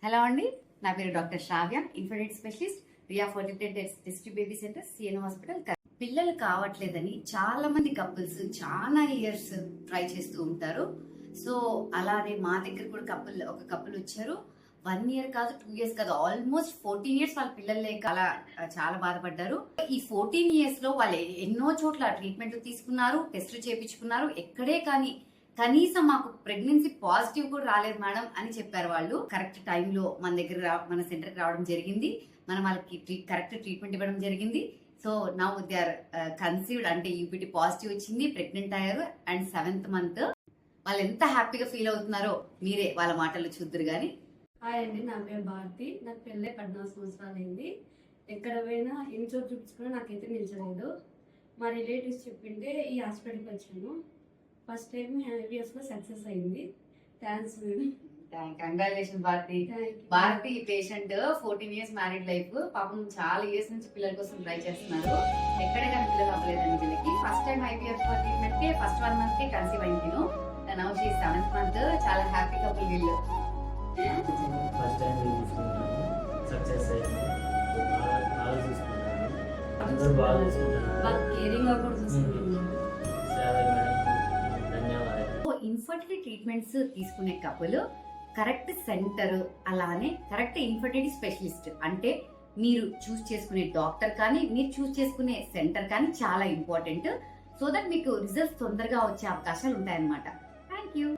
Hello అండి, నా పేరు doctor Sravya, infertility specialist, Ria fertility district baby centre, CN hospital. పిల్లలు కావట్లేదని చాలా మంది కపుల్స్ చాలా ఇయర్స్ ట్రై చేస్తూ ఉంటారు. సో అలానే మా దగ్గర కూడా ఒక కపుల్ వచ్చారు. 1 year కాదు, 2 years కాదు, ఆల్మోస్ట్ 14 years వాళ్ళ పిల్లలు లేక అలా చాలా బాధపడ్డారు. ఈ 14 years లో వాళ్ళు ఎన్నో చోట్ల ట్రీట్మెంట్ తీసుకున్నారు, టెస్టులు చేయించుకున్నారు. ఎక్కడే కానీ కనీసం మాకు ప్రెగ్నెన్సీ పాజిటివ్ కూడా రాలేదు మేడం అని చెప్పారు వాళ్ళు. కరెక్ట్ టైంలో మన దగ్గర మన సెంటర్కి రావడం జరిగింది. మనం వాళ్ళకి కరెక్ట్ ట్రీట్మెంట్ ఇవ్వడం జరిగింది. So now they are conceived, అంటే యూపీటీ పాజిటివ్ వచ్చింది, ప్రెగ్నెంట్ అయ్యారు. And 7th month. వాళ్ళు ఎంత హ్యాపీగా ఫీల్ అవుతున్నారో మీరే వాళ్ళ మాటలు చూద్దరు గాని. హాయ్ అండి, నా పేరు భారతి. నాకు పెళ్ళే 14 సంవత్సరాలు అయింది. ఎక్కడ పోయినా ఇంట్లో చూపించుకున్నా నాకైతే నిలిచలేదు. మా రిలేటివ్స్ చెప్పింటే ఈ హాస్పిటల్కి వచ్చాను. ఫస్ట్ టైం ఐవీఎఫ్లో సక్సెస్ అయింది. Thanks madam. Congratulation Bharathi. Bharathi patient 14 years married life. పాపం చాలా ఇయర్స్ నుంచి పిల్లల కోసం ట్రై చేస్తున్నారు. ఎక్కడ కానీ పిల్లలు అవ్వలేదండి వీళ్ళకి. ఫస్ట్ టైం ఐవీఎఫ్ ట్రీట్మెంట్ కి ఫస్ట్ 1 month కి కన్సీవ్ అయింది. Now she 7th month. చాలా హ్యాపీ కపుల్ వీళ్ళు. ఫస్ట్ టైం సక్సెస్ అయింది. బాగా చూసుకుంటాను, అందరూ బాగా చూసుకుంటారు. కేరింగ్ గా కూడా చూసుకుంటున్నాను. ధన్యవాదాలు. ఇన్ఫర్టిలిటీ ట్రీట్మెంట్స్ తీసుకునే కపుల్ కరెక్ట్ సెంటర్, అలానే కరెక్ట్ ఇన్ఫర్టిలిటీ స్పెషలిస్ట్, అంటే మీరు చూస్ చేసుకునే డాక్టర్ కానీ మీరు చూస్ చేసుకునే సెంటర్ కానీ చాలా ఇంపార్టెంట్. సో దట్ మీకు రిజల్ట్స్ తొందరగా వచ్చే అవకాశాలు ఉంటాయన్నమాట. Thank you.